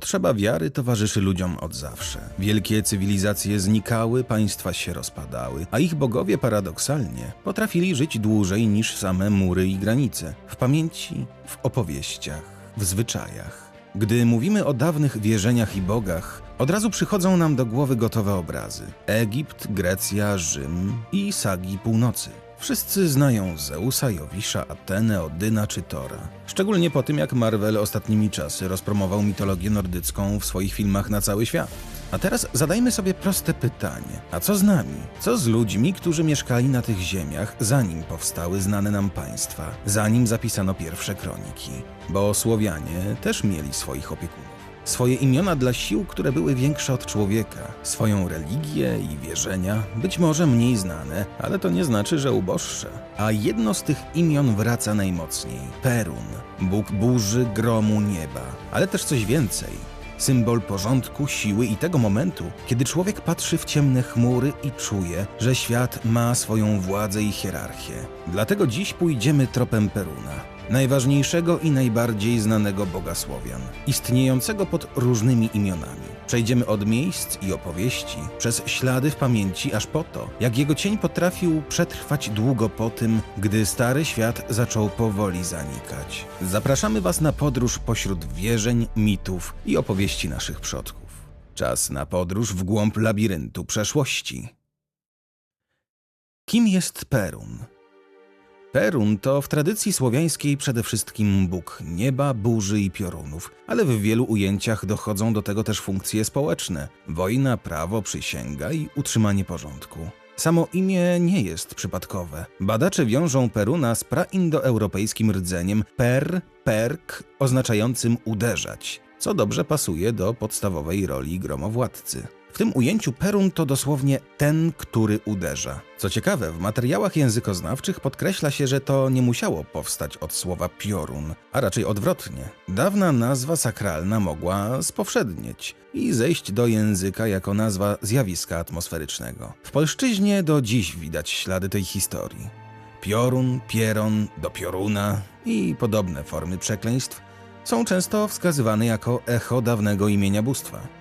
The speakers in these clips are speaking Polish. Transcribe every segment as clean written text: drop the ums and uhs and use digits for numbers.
Potrzeba wiary towarzyszy ludziom od zawsze. Wielkie cywilizacje znikały, państwa się rozpadały, a ich bogowie paradoksalnie potrafili żyć dłużej niż same mury i granice. W pamięci, w opowieściach, w zwyczajach. Gdy mówimy o dawnych wierzeniach i bogach, od razu przychodzą nam do głowy gotowe obrazy. Egipt, Grecja, Rzym i sagi północy. Wszyscy znają Zeusa, Jowisza, Atenę, Odyna czy Tora. Szczególnie po tym, jak Marvel ostatnimi czasy rozpromował mitologię nordycką w swoich filmach na cały świat. A teraz zadajmy sobie proste pytanie. A co z nami? Co z ludźmi, którzy mieszkali na tych ziemiach, zanim powstały znane nam państwa, zanim zapisano pierwsze kroniki? Bo Słowianie też mieli swoich opiekunów. Swoje imiona dla sił, które były większe od człowieka, swoją religię i wierzenia, być może mniej znane, ale to nie znaczy, że uboższe. A jedno z tych imion wraca najmocniej. Perun, bóg burzy, gromu, nieba, ale też coś więcej. Symbol porządku, siły i tego momentu, kiedy człowiek patrzy w ciemne chmury i czuje, że świat ma swoją władzę i hierarchię. Dlatego dziś pójdziemy tropem Peruna, najważniejszego i najbardziej znanego boga Słowian, istniejącego pod różnymi imionami. Przejdziemy od miejsc i opowieści, przez ślady w pamięci, aż po to, jak jego cień potrafił przetrwać długo po tym, gdy stary świat zaczął powoli zanikać. Zapraszamy Was na podróż pośród wierzeń, mitów i opowieści naszych przodków. Czas na podróż w głąb labiryntu przeszłości. Kim jest Perun? Perun to w tradycji słowiańskiej przede wszystkim bóg nieba, burzy i piorunów, ale w wielu ujęciach dochodzą do tego też funkcje społeczne: wojna, prawo, przysięga i utrzymanie porządku. Samo imię nie jest przypadkowe. Badacze wiążą Peruna z praindoeuropejskim rdzeniem per, perk, oznaczającym uderzać, co dobrze pasuje do podstawowej roli gromowładcy. W tym ujęciu Perun to dosłownie ten, który uderza. Co ciekawe, w materiałach językoznawczych podkreśla się, że to nie musiało powstać od słowa piorun, a raczej odwrotnie. Dawna nazwa sakralna mogła spowszednieć i zejść do języka jako nazwa zjawiska atmosferycznego. W polszczyźnie do dziś widać ślady tej historii. Piorun, pieron, do pioruna i podobne formy przekleństw są często wskazywane jako echo dawnego imienia bóstwa.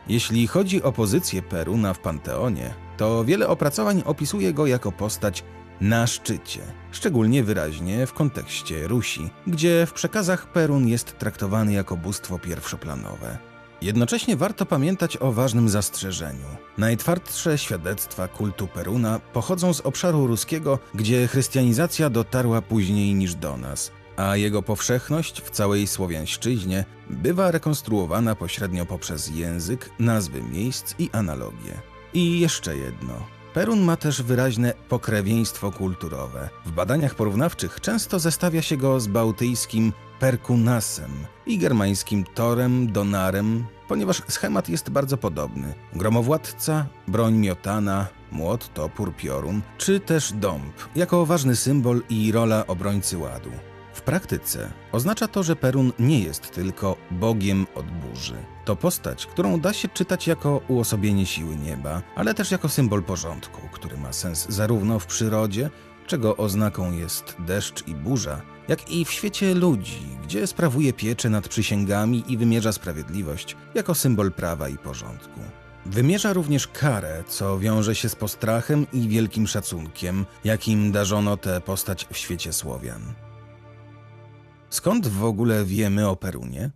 Jeśli chodzi o pozycję Peruna w Panteonie, to wiele opracowań opisuje go jako postać na szczycie, szczególnie wyraźnie w kontekście Rusi, gdzie w przekazach Perun jest traktowany jako bóstwo pierwszoplanowe. Jednocześnie warto pamiętać o ważnym zastrzeżeniu. Najtwardsze świadectwa kultu Peruna pochodzą z obszaru ruskiego, gdzie chrystianizacja dotarła później niż do nas, a jego powszechność w całej słowiańszczyźnie bywa rekonstruowana pośrednio poprzez język, nazwy miejsc i analogie. I jeszcze jedno. Perun ma też wyraźne pokrewieństwo kulturowe. W badaniach porównawczych często zestawia się go z bałtyjskim Perkunasem i germańskim Torem, Donarem, ponieważ schemat jest bardzo podobny. Gromowładca, broń miotana, młot, topór, piorun, czy też dąb, jako ważny symbol i rola obrońcy ładu. W praktyce oznacza to, że Perun nie jest tylko bogiem od burzy. To postać, którą da się czytać jako uosobienie siły nieba, ale też jako symbol porządku, który ma sens zarówno w przyrodzie, czego oznaką jest deszcz i burza, jak i w świecie ludzi, gdzie sprawuje pieczę nad przysięgami i wymierza sprawiedliwość jako symbol prawa i porządku. Wymierza również karę, co wiąże się z postrachem i wielkim szacunkiem, jakim darzono tę postać w świecie Słowian. Skąd w ogóle wiemy o Perunie?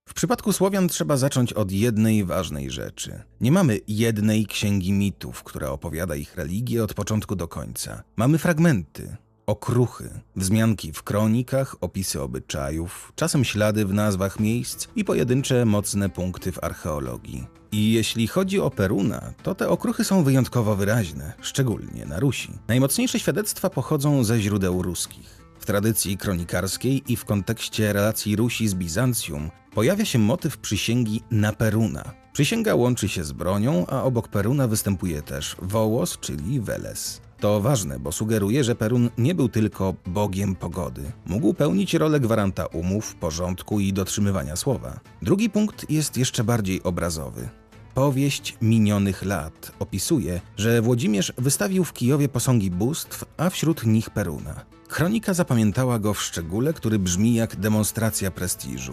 W przypadku Słowian trzeba zacząć od jednej ważnej rzeczy. Nie mamy jednej księgi mitów, która opowiada ich religię od początku do końca. Mamy fragmenty, okruchy, wzmianki w kronikach, opisy obyczajów, czasem ślady w nazwach miejsc i pojedyncze mocne punkty w archeologii. I jeśli chodzi o Peruna, to te okruchy są wyjątkowo wyraźne, szczególnie na Rusi. Najmocniejsze świadectwa pochodzą ze źródeł ruskich. W tradycji kronikarskiej i w kontekście relacji Rusi z Bizancjum pojawia się motyw przysięgi na Peruna. Przysięga łączy się z bronią, a obok Peruna występuje też wołos, czyli Veles. To ważne, bo sugeruje, że Perun nie był tylko bogiem pogody. Mógł pełnić rolę gwaranta umów, porządku i dotrzymywania słowa. Drugi punkt jest jeszcze bardziej obrazowy. Powieść minionych lat opisuje, że Włodzimierz wystawił w Kijowie posągi bóstw, a wśród nich Peruna. Kronika zapamiętała go w szczególe, który brzmi jak demonstracja prestiżu.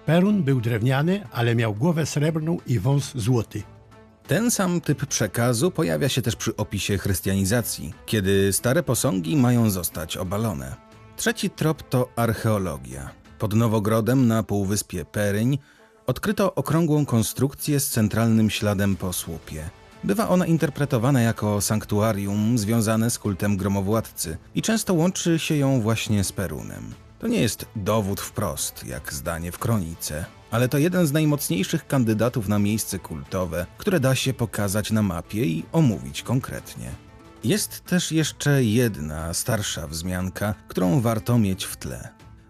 Perun był drewniany, ale miał głowę srebrną i wąs złoty. Ten sam typ przekazu pojawia się też przy opisie chrystianizacji, kiedy stare posągi mają zostać obalone. Trzeci trop to archeologia. Pod Nowogrodem na półwyspie Peryń odkryto okrągłą konstrukcję z centralnym śladem po słupie. Bywa ona interpretowana jako sanktuarium związane z kultem gromowładcy i często łączy się ją właśnie z Perunem. To nie jest dowód wprost, jak zdanie w kronice, ale to jeden z najmocniejszych kandydatów na miejsce kultowe, które da się pokazać na mapie i omówić konkretnie. Jest też jeszcze jedna, starsza wzmianka, którą warto mieć w tle.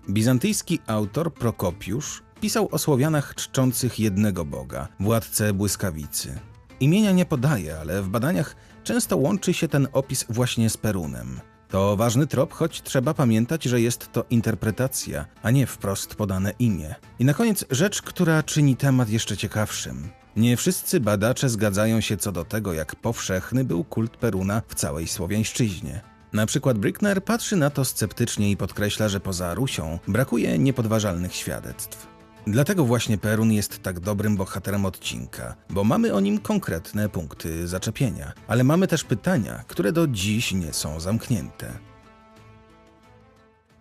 Bizantyjski autor Prokopiusz pisał o Słowianach czczących jednego boga, władcę błyskawicy. Imienia nie podaje, ale w badaniach często łączy się ten opis właśnie z Perunem. To ważny trop, choć trzeba pamiętać, że jest to interpretacja, a nie wprost podane imię. I na koniec rzecz, która czyni temat jeszcze ciekawszym. Nie wszyscy badacze zgadzają się co do tego, jak powszechny był kult Peruna w całej Słowiańszczyźnie. Na przykład Brückner patrzy na to sceptycznie i podkreśla, że poza Rusią brakuje niepodważalnych świadectw. Dlatego właśnie Perun jest tak dobrym bohaterem odcinka, bo mamy o nim konkretne punkty zaczepienia, ale mamy też pytania, które do dziś nie są zamknięte.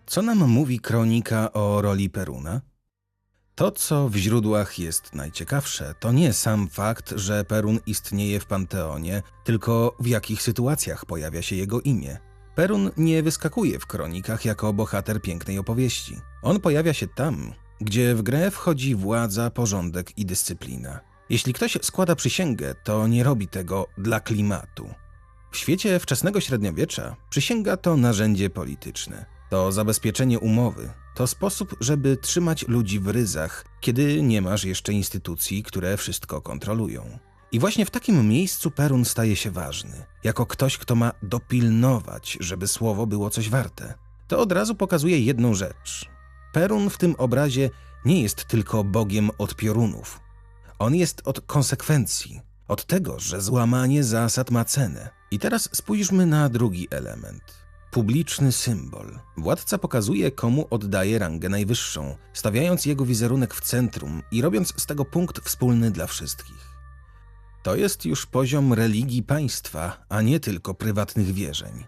Co nam mówi kronika o roli Peruna? To, co w źródłach jest najciekawsze, to nie sam fakt, że Perun istnieje w Panteonie, tylko w jakich sytuacjach pojawia się jego imię. Perun nie wyskakuje w kronikach jako bohater pięknej opowieści. On pojawia się tam, gdzie w grę wchodzi władza, porządek i dyscyplina. Jeśli ktoś składa przysięgę, to nie robi tego dla klimatu. W świecie wczesnego średniowiecza przysięga to narzędzie polityczne. To zabezpieczenie umowy. To sposób, żeby trzymać ludzi w ryzach, kiedy nie masz jeszcze instytucji, które wszystko kontrolują. I właśnie w takim miejscu Perun staje się ważny. Jako ktoś, kto ma dopilnować, żeby słowo było coś warte. To od razu pokazuje jedną rzecz. Perun w tym obrazie nie jest tylko bogiem od piorunów. On jest od konsekwencji, od tego, że złamanie zasad ma cenę. I teraz spójrzmy na drugi element. Publiczny symbol. Władca pokazuje, komu oddaje rangę najwyższą, stawiając jego wizerunek w centrum i robiąc z tego punkt wspólny dla wszystkich. To jest już poziom religii państwa, a nie tylko prywatnych wierzeń.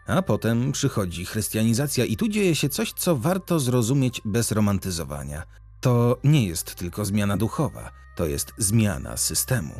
A potem przychodzi chrystianizacja i tu dzieje się coś, co warto zrozumieć bez romantyzowania. To nie jest tylko zmiana duchowa, to jest zmiana systemu.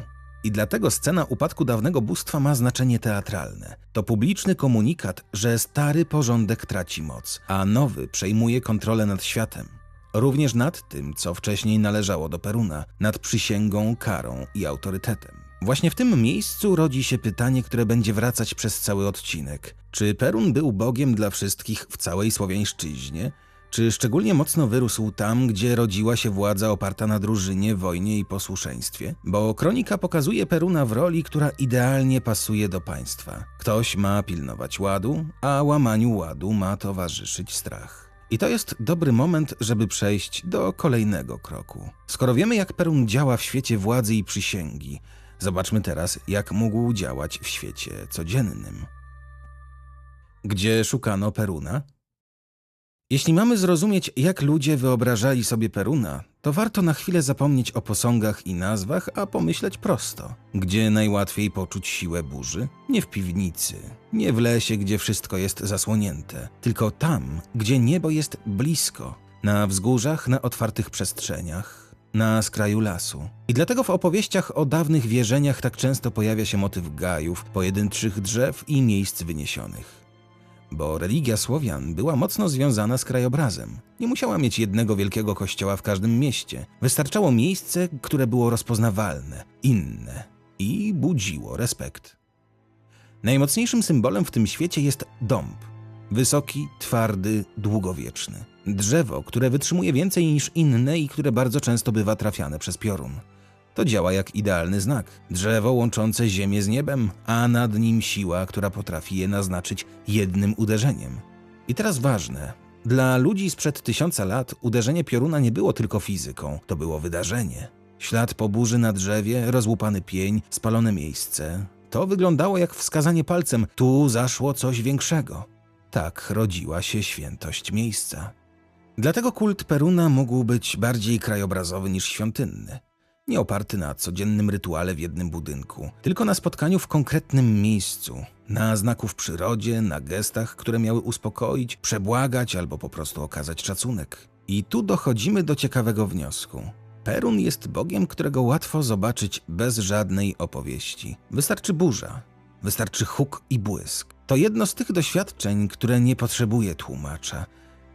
I dlatego scena upadku dawnego bóstwa ma znaczenie teatralne. To publiczny komunikat, że stary porządek traci moc, a nowy przejmuje kontrolę nad światem. Również nad tym, co wcześniej należało do Peruna, nad przysięgą, karą i autorytetem. Właśnie w tym miejscu rodzi się pytanie, które będzie wracać przez cały odcinek. Czy Perun był bogiem dla wszystkich w całej Słowiańszczyźnie? Czy szczególnie mocno wyrósł tam, gdzie rodziła się władza oparta na drużynie, wojnie i posłuszeństwie? Bo kronika pokazuje Peruna w roli, która idealnie pasuje do państwa. Ktoś ma pilnować ładu, a łamaniu ładu ma towarzyszyć strach. I to jest dobry moment, żeby przejść do kolejnego kroku. Skoro wiemy, jak Perun działa w świecie władzy i przysięgi, zobaczmy teraz, jak mógł działać w świecie codziennym. Gdzie szukano Peruna? Jeśli mamy zrozumieć, jak ludzie wyobrażali sobie Peruna, to warto na chwilę zapomnieć o posągach i nazwach, a pomyśleć prosto. Gdzie najłatwiej poczuć siłę burzy? Nie w piwnicy, nie w lesie, gdzie wszystko jest zasłonięte, tylko tam, gdzie niebo jest blisko, na wzgórzach, na otwartych przestrzeniach, na skraju lasu. I dlatego w opowieściach o dawnych wierzeniach tak często pojawia się motyw gajów, pojedynczych drzew i miejsc wyniesionych. Bo religia Słowian była mocno związana z krajobrazem. Nie musiała mieć jednego wielkiego kościoła w każdym mieście. Wystarczało miejsce, które było rozpoznawalne, inne i budziło respekt. Najmocniejszym symbolem w tym świecie jest dąb. Wysoki, twardy, długowieczny. Drzewo, które wytrzymuje więcej niż inne i które bardzo często bywa trafiane przez piorun. To działa jak idealny znak. Drzewo łączące ziemię z niebem, a nad nim siła, która potrafi je naznaczyć jednym uderzeniem. I teraz ważne. Dla ludzi sprzed 1000 lat uderzenie pioruna nie było tylko fizyką, to było wydarzenie. Ślad po burzy na drzewie, rozłupany pień, spalone miejsce. To wyglądało jak wskazanie palcem, tu zaszło coś większego. Tak rodziła się świętość miejsca. Dlatego kult Peruna mógł być bardziej krajobrazowy niż świątynny. Nie oparty na codziennym rytuale w jednym budynku, tylko na spotkaniu w konkretnym miejscu, na znaku w przyrodzie, na gestach, które miały uspokoić, przebłagać albo po prostu okazać szacunek. I tu dochodzimy do ciekawego wniosku. Perun jest bogiem, którego łatwo zobaczyć bez żadnej opowieści. Wystarczy burza, wystarczy huk i błysk. To jedno z tych doświadczeń, które nie potrzebuje tłumacza.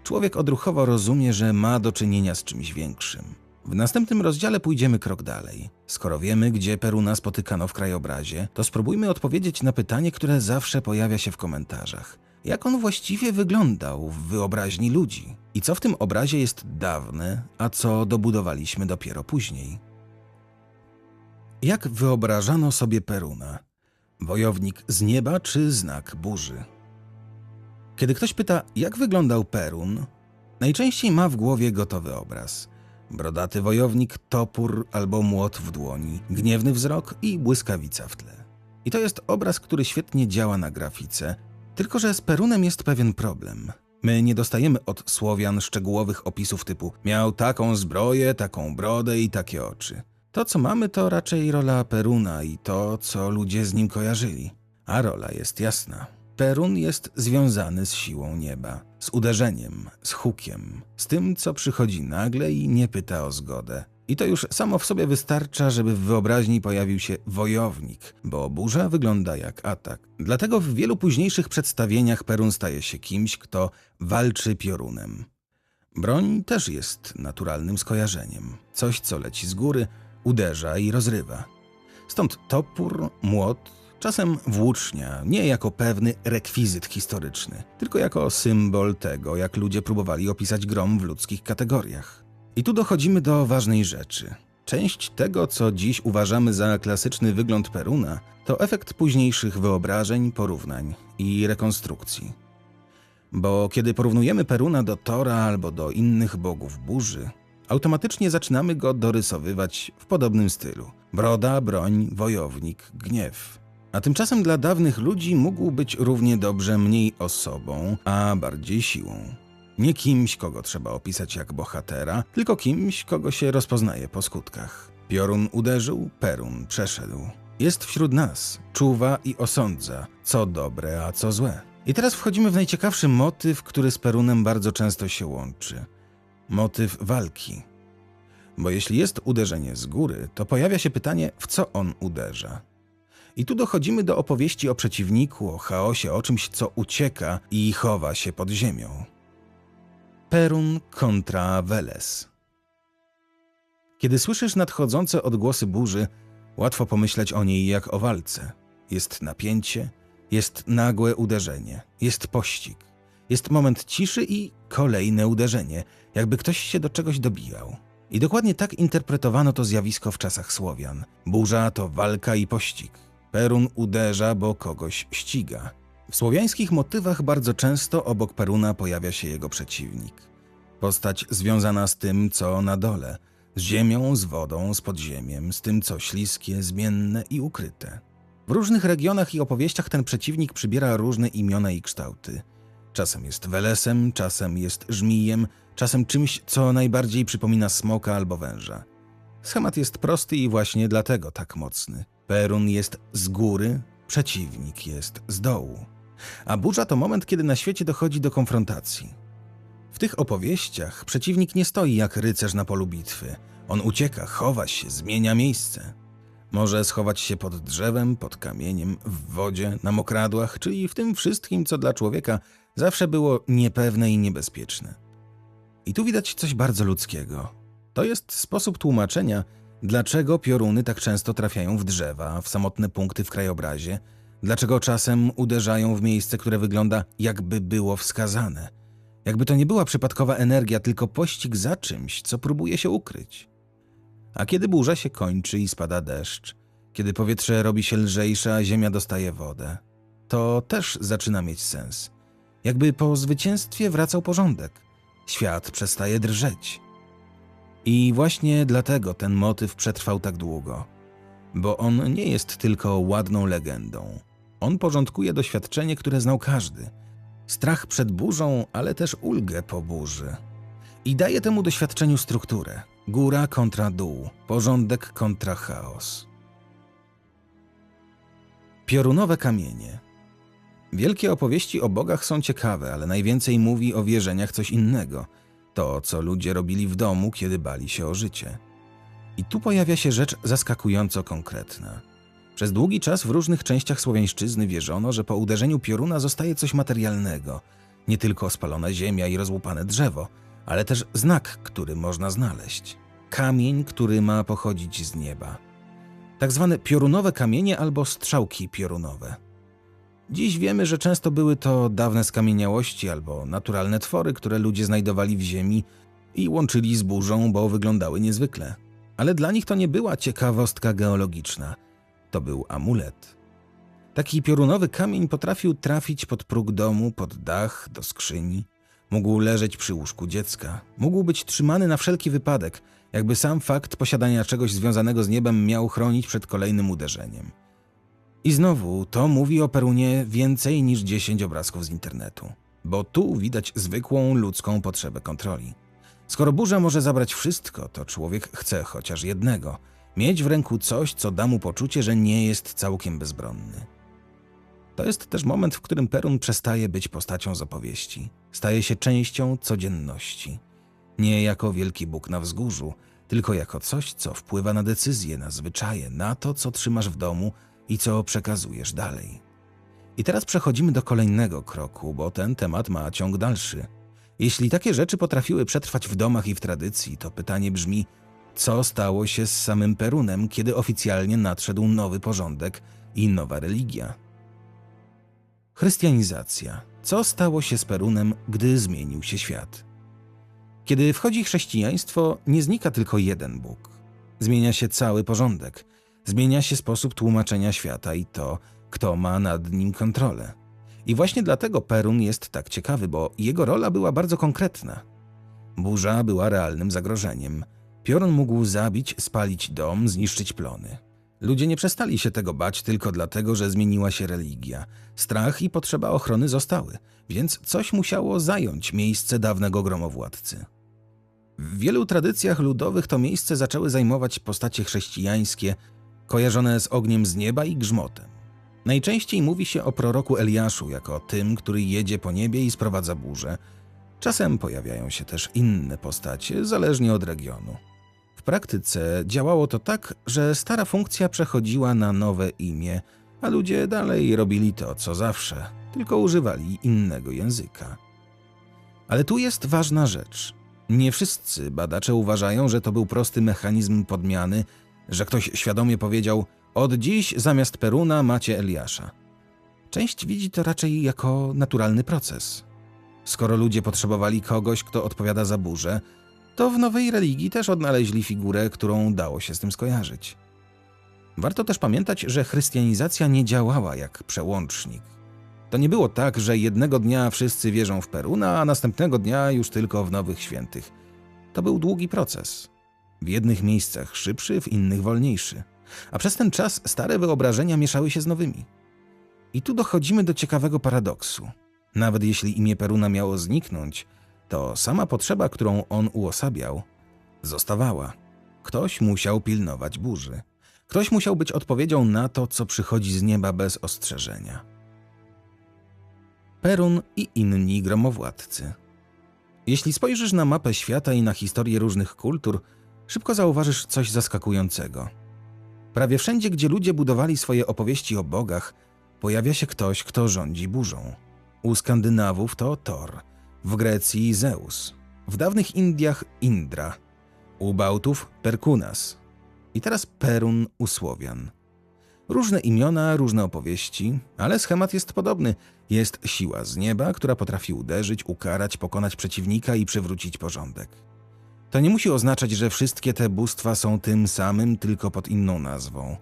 Człowiek odruchowo rozumie, że ma do czynienia z czymś większym. W następnym rozdziale pójdziemy krok dalej. Skoro wiemy, gdzie Peruna spotykano w krajobrazie, to spróbujmy odpowiedzieć na pytanie, które zawsze pojawia się w komentarzach. Jak on właściwie wyglądał w wyobraźni ludzi? I co w tym obrazie jest dawne, a co dobudowaliśmy dopiero później? Jak wyobrażano sobie Peruna? Wojownik z nieba czy znak burzy? Kiedy ktoś pyta, jak wyglądał Perun, najczęściej ma w głowie gotowy obraz. Brodaty wojownik, topór albo młot w dłoni, gniewny wzrok i błyskawica w tle. I to jest obraz, który świetnie działa na grafice, tylko że z Perunem jest pewien problem. My nie dostajemy od Słowian szczegółowych opisów typu miał taką zbroję, taką brodę i takie oczy. To, co mamy, to raczej rola Peruna i to, co ludzie z nim kojarzyli. A rola jest jasna. Perun jest związany z siłą nieba, z uderzeniem, z hukiem, z tym, co przychodzi nagle i nie pyta o zgodę. I to już samo w sobie wystarcza, żeby w wyobraźni pojawił się wojownik, bo burza wygląda jak atak. Dlatego w wielu późniejszych przedstawieniach Perun staje się kimś, kto walczy piorunem. Broń też jest naturalnym skojarzeniem. Coś, co leci z góry, uderza i rozrywa. Stąd topór, młot, czasem włócznia, nie jako pewny rekwizyt historyczny, tylko jako symbol tego, jak ludzie próbowali opisać grom w ludzkich kategoriach. I tu dochodzimy do ważnej rzeczy. Część tego, co dziś uważamy za klasyczny wygląd Peruna, to efekt późniejszych wyobrażeń, porównań i rekonstrukcji. Bo kiedy porównujemy Peruna do Tora albo do innych bogów burzy, automatycznie zaczynamy go dorysowywać w podobnym stylu. Broda, broń, wojownik, gniew. A tymczasem dla dawnych ludzi mógł być równie dobrze mniej osobą, a bardziej siłą. Nie kimś, kogo trzeba opisać jak bohatera, tylko kimś, kogo się rozpoznaje po skutkach. Piorun uderzył, Perun przeszedł. Jest wśród nas, czuwa i osądza, co dobre, a co złe. I teraz wchodzimy w najciekawszy motyw, który z Perunem bardzo często się łączy. Motyw walki. Bo jeśli jest uderzenie z góry, to pojawia się pytanie, w co on uderza. I tu dochodzimy do opowieści o przeciwniku, o chaosie, o czymś, co ucieka i chowa się pod ziemią. Perun kontra Veles. Kiedy słyszysz nadchodzące odgłosy burzy, łatwo pomyśleć o niej jak o walce. Jest napięcie, jest nagłe uderzenie, jest pościg, jest moment ciszy i kolejne uderzenie, jakby ktoś się do czegoś dobijał. I dokładnie tak interpretowano to zjawisko w czasach Słowian. Burza to walka i pościg. Perun uderza, bo kogoś ściga. W słowiańskich motywach bardzo często obok Peruna pojawia się jego przeciwnik. Postać związana z tym, co na dole, z ziemią, z wodą, z podziemiem, z tym, co śliskie, zmienne i ukryte. W różnych regionach i opowieściach ten przeciwnik przybiera różne imiona i kształty. Czasem jest Velesem, czasem jest żmijem, czasem czymś, co najbardziej przypomina smoka albo węża. Schemat jest prosty i właśnie dlatego tak mocny. Perun jest z góry, przeciwnik jest z dołu. A burza to moment, kiedy na świecie dochodzi do konfrontacji. W tych opowieściach przeciwnik nie stoi jak rycerz na polu bitwy. On ucieka, chowa się, zmienia miejsce. Może schować się pod drzewem, pod kamieniem, w wodzie, na mokradłach, czyli w tym wszystkim, co dla człowieka zawsze było niepewne i niebezpieczne. I tu widać coś bardzo ludzkiego. To jest sposób tłumaczenia, dlaczego pioruny tak często trafiają w drzewa, w samotne punkty w krajobrazie, dlaczego czasem uderzają w miejsce, które wygląda jakby było wskazane. Jakby to nie była przypadkowa energia, tylko pościg za czymś, co próbuje się ukryć. A kiedy burza się kończy i spada deszcz, kiedy powietrze robi się lżejsze, a ziemia dostaje wodę, to też zaczyna mieć sens. Jakby po zwycięstwie wracał porządek. Świat przestaje drżeć. I właśnie dlatego ten motyw przetrwał tak długo. Bo on nie jest tylko ładną legendą. On porządkuje doświadczenie, które znał każdy. Strach przed burzą, ale też ulgę po burzy. i daje temu doświadczeniu strukturę. Góra kontra dół, porządek kontra chaos. Piorunowe kamienie. Wielkie opowieści o bogach są ciekawe, ale najwięcej mówi o wierzeniach coś innego. To, co ludzie robili w domu, kiedy bali się o życie. I tu pojawia się rzecz zaskakująco konkretna. Przez długi czas w różnych częściach słowiańszczyzny wierzono, że po uderzeniu pioruna zostaje coś materialnego. Nie tylko spalona ziemia i rozłupane drzewo, ale też znak, który można znaleźć. Kamień, który ma pochodzić z nieba. Tak zwane piorunowe kamienie albo strzałki piorunowe. Dziś wiemy, że często były to dawne skamieniałości albo naturalne twory, które ludzie znajdowali w ziemi i łączyli z burzą, bo wyglądały niezwykle. Ale dla nich to nie była ciekawostka geologiczna. To był amulet. Taki piorunowy kamień potrafił trafić pod próg domu, pod dach, do skrzyni. Mógł leżeć przy łóżku dziecka. Mógł być trzymany na wszelki wypadek, jakby sam fakt posiadania czegoś związanego z niebem miał chronić przed kolejnym uderzeniem. I znowu to mówi o Perunie więcej niż 10 obrazków z internetu, bo tu widać zwykłą ludzką potrzebę kontroli. Skoro burza może zabrać wszystko, to człowiek chce chociaż jednego – mieć w ręku coś, co da mu poczucie, że nie jest całkiem bezbronny. To jest też moment, w którym Perun przestaje być postacią z opowieści. Staje się częścią codzienności. Nie jako wielki Bóg na wzgórzu, tylko jako coś, co wpływa na decyzje, na zwyczaje, na to, co trzymasz w domu i co przekazujesz dalej. I teraz przechodzimy do kolejnego kroku, bo ten temat ma ciąg dalszy. Jeśli takie rzeczy potrafiły przetrwać w domach i w tradycji, to pytanie brzmi, co stało się z samym Perunem, kiedy oficjalnie nadszedł nowy porządek i nowa religia? Chrystianizacja. Co stało się z Perunem, gdy zmienił się świat? Kiedy wchodzi chrześcijaństwo, nie znika tylko jeden Bóg. Zmienia się cały porządek. Zmienia się sposób tłumaczenia świata i to, kto ma nad nim kontrolę. I właśnie dlatego Perun jest tak ciekawy, bo jego rola była bardzo konkretna. Burza była realnym zagrożeniem. Piorun mógł zabić, spalić dom, zniszczyć plony. Ludzie nie przestali się tego bać tylko dlatego, że zmieniła się religia. Strach i potrzeba ochrony zostały, więc coś musiało zająć miejsce dawnego gromowładcy. W wielu tradycjach ludowych to miejsce zaczęły zajmować postacie chrześcijańskie, kojarzone z ogniem z nieba i grzmotem. Najczęściej mówi się o proroku Eliaszu jako tym, który jedzie po niebie i sprowadza burzę. Czasem pojawiają się też inne postacie, zależnie od regionu. W praktyce działało to tak, że stara funkcja przechodziła na nowe imię, a ludzie dalej robili to, co zawsze, tylko używali innego języka. Ale tu jest ważna rzecz. Nie wszyscy badacze uważają, że to był prosty mechanizm podmiany, że ktoś świadomie powiedział: od dziś zamiast Peruna macie Eliasza. Część widzi to raczej jako naturalny proces. Skoro ludzie potrzebowali kogoś, kto odpowiada za burzę, to w nowej religii też odnaleźli figurę, którą dało się z tym skojarzyć. Warto też pamiętać, że chrystianizacja nie działała jak przełącznik. To nie było tak, że jednego dnia wszyscy wierzą w Peruna, a następnego dnia już tylko w nowych świętych. To był długi proces. W jednych miejscach szybszy, w innych wolniejszy. A przez ten czas stare wyobrażenia mieszały się z nowymi. I tu dochodzimy do ciekawego paradoksu. Nawet jeśli imię Peruna miało zniknąć, to sama potrzeba, którą on uosabiał, zostawała. Ktoś musiał pilnować burzy. Ktoś musiał być odpowiedzią na to, co przychodzi z nieba bez ostrzeżenia. Perun i inni gromowładcy. Jeśli spojrzysz na mapę świata i na historię różnych kultur, szybko zauważysz coś zaskakującego. Prawie wszędzie, gdzie ludzie budowali swoje opowieści o bogach, pojawia się ktoś, kto rządzi burzą. U Skandynawów to Thor, w Grecji Zeus, w dawnych Indiach Indra, u Bałtów Perkunas i teraz Perun u Słowian. Różne imiona, różne opowieści, ale schemat jest podobny. Jest siła z nieba, która potrafi uderzyć, ukarać, pokonać przeciwnika i przywrócić porządek. To nie musi oznaczać, że wszystkie te bóstwa są tym samym, tylko pod inną nazwą.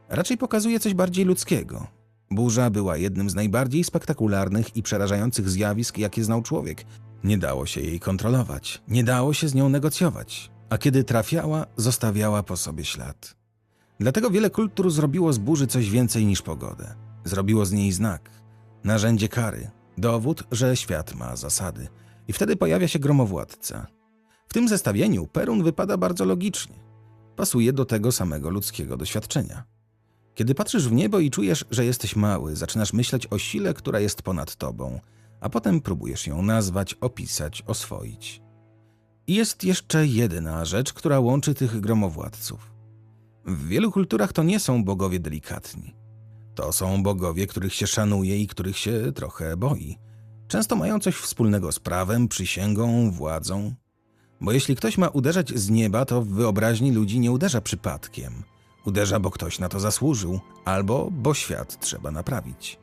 Raczej pokazuje coś bardziej ludzkiego. Burza była jednym z najbardziej spektakularnych i przerażających zjawisk, jakie znał człowiek. Nie dało się jej kontrolować, nie dało się z nią negocjować, a kiedy trafiała, zostawiała po sobie ślad. Dlatego wiele kultur zrobiło z burzy coś więcej niż pogodę. Zrobiło z niej znak, narzędzie kary, dowód, że świat ma zasady. I wtedy pojawia się gromowładca. W tym zestawieniu Perun wypada bardzo logicznie. Pasuje do tego samego ludzkiego doświadczenia. Kiedy patrzysz w niebo i czujesz, że jesteś mały, zaczynasz myśleć o sile, która jest ponad tobą, a potem próbujesz ją nazwać, opisać, oswoić. I jest jeszcze jedna rzecz, która łączy tych gromowładców. W wielu kulturach to nie są bogowie delikatni. To są bogowie, których się szanuje i których się trochę boi. Często mają coś wspólnego z prawem, przysięgą, władzą. Bo jeśli ktoś ma uderzać z nieba, to w wyobraźni ludzi nie uderza przypadkiem. Uderza, bo ktoś na to zasłużył, albo bo świat trzeba naprawić.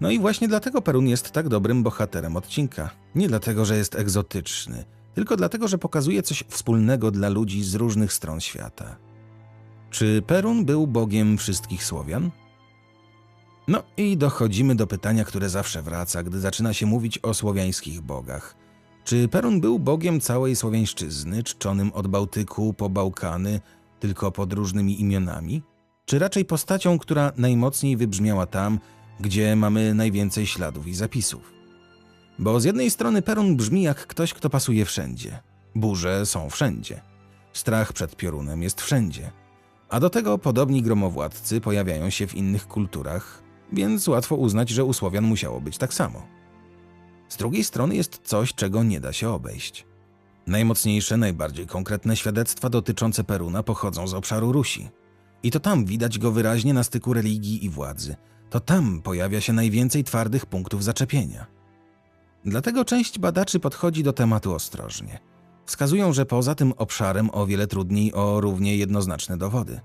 No i właśnie dlatego Perun jest tak dobrym bohaterem odcinka. Nie dlatego, że jest egzotyczny, tylko dlatego, że pokazuje coś wspólnego dla ludzi z różnych stron świata. Czy Perun był bogiem wszystkich Słowian? No i dochodzimy do pytania, które zawsze wraca, gdy zaczyna się mówić o słowiańskich bogach. Czy Perun był bogiem całej Słowiańszczyzny, czczonym od Bałtyku po Bałkany, tylko pod różnymi imionami? Czy raczej postacią, która najmocniej wybrzmiała tam, gdzie mamy najwięcej śladów i zapisów? Bo z jednej strony Perun brzmi jak ktoś, kto pasuje wszędzie. Burze są wszędzie. Strach przed piorunem jest wszędzie. A do tego podobni gromowładcy pojawiają się w innych kulturach, więc łatwo uznać, że u Słowian musiało być tak samo. Z drugiej strony jest coś, czego nie da się obejść. Najmocniejsze, najbardziej konkretne świadectwa dotyczące Peruna pochodzą z obszaru Rusi. I to tam widać go wyraźnie na styku religii i władzy. To tam pojawia się najwięcej twardych punktów zaczepienia. Dlatego część badaczy podchodzi do tematu ostrożnie. Wskazują, że poza tym obszarem o wiele trudniej o równie jednoznaczne dowody.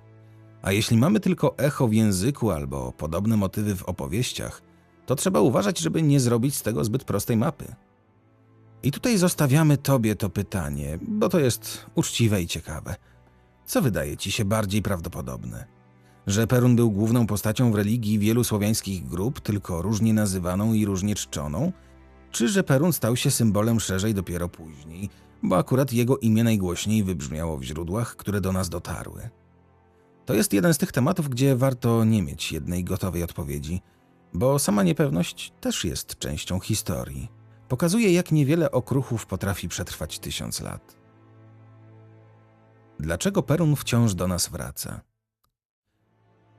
A jeśli mamy tylko echo w języku albo podobne motywy w opowieściach, to trzeba uważać, żeby nie zrobić z tego zbyt prostej mapy. I tutaj zostawiamy tobie to pytanie, bo to jest uczciwe i ciekawe. Co wydaje ci się bardziej prawdopodobne? Że Perun był główną postacią w religii wielu słowiańskich grup, tylko różnie nazywaną i różnie czczoną? Czy że Perun stał się symbolem szerzej dopiero później, bo akurat jego imię najgłośniej wybrzmiało w źródłach, które do nas dotarły? To jest jeden z tych tematów, gdzie warto nie mieć jednej gotowej odpowiedzi, bo sama niepewność też jest częścią historii. Pokazuje, jak niewiele okruchów potrafi przetrwać 1000 lat. Dlaczego Perun wciąż do nas wraca?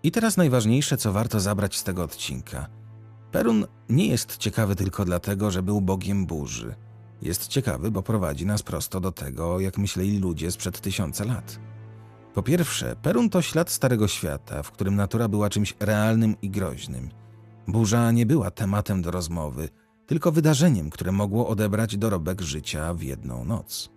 I teraz najważniejsze, co warto zabrać z tego odcinka. Perun nie jest ciekawy tylko dlatego, że był bogiem burzy. Jest ciekawy, bo prowadzi nas prosto do tego, jak myśleli ludzie sprzed 1000 lat. Po pierwsze, Perun to ślad Starego Świata, w którym natura była czymś realnym i groźnym. Burza nie była tematem do rozmowy, tylko wydarzeniem, które mogło odebrać dorobek życia w jedną noc.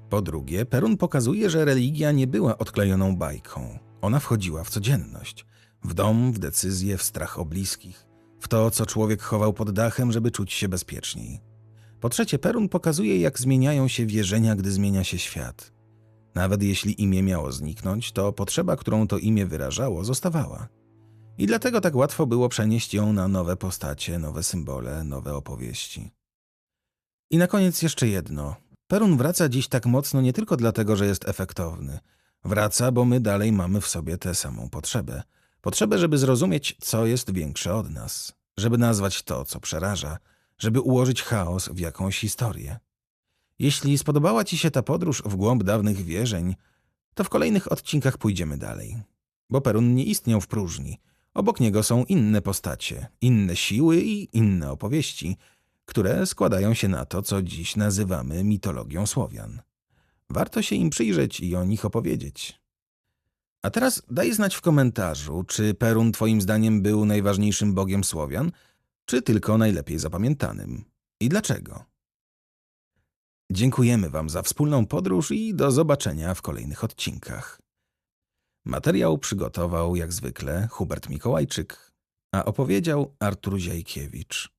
Po drugie, Perun pokazuje, że religia nie była odklejoną bajką. Ona wchodziła w codzienność. W dom, w decyzje, w strach o bliskich. W to, co człowiek chował pod dachem, żeby czuć się bezpieczniej. Po trzecie, Perun pokazuje, jak zmieniają się wierzenia, gdy zmienia się świat. Nawet jeśli imię miało zniknąć, to potrzeba, którą to imię wyrażało, zostawała. I dlatego tak łatwo było przenieść ją na nowe postacie, nowe symbole, nowe opowieści. I na koniec jeszcze jedno. Perun wraca dziś tak mocno nie tylko dlatego, że jest efektowny. Wraca, bo my dalej mamy w sobie tę samą potrzebę. Potrzebę, żeby zrozumieć, co jest większe od nas. Żeby nazwać to, co przeraża. Żeby ułożyć chaos w jakąś historię. Jeśli spodobała ci się ta podróż w głąb dawnych wierzeń, to w kolejnych odcinkach pójdziemy dalej. Bo Perun nie istniał w próżni. Obok niego są inne postacie, inne siły i inne opowieści, które składają się na to, co dziś nazywamy mitologią Słowian. Warto się im przyjrzeć i o nich opowiedzieć. A teraz daj znać w komentarzu, czy Perun twoim zdaniem był najważniejszym bogiem Słowian, czy tylko najlepiej zapamiętanym. I dlaczego? Dziękujemy wam za wspólną podróż i do zobaczenia w kolejnych odcinkach. Materiał przygotował jak zwykle Hubert Mikołajczyk, a opowiedział Artur Ziajkiewicz.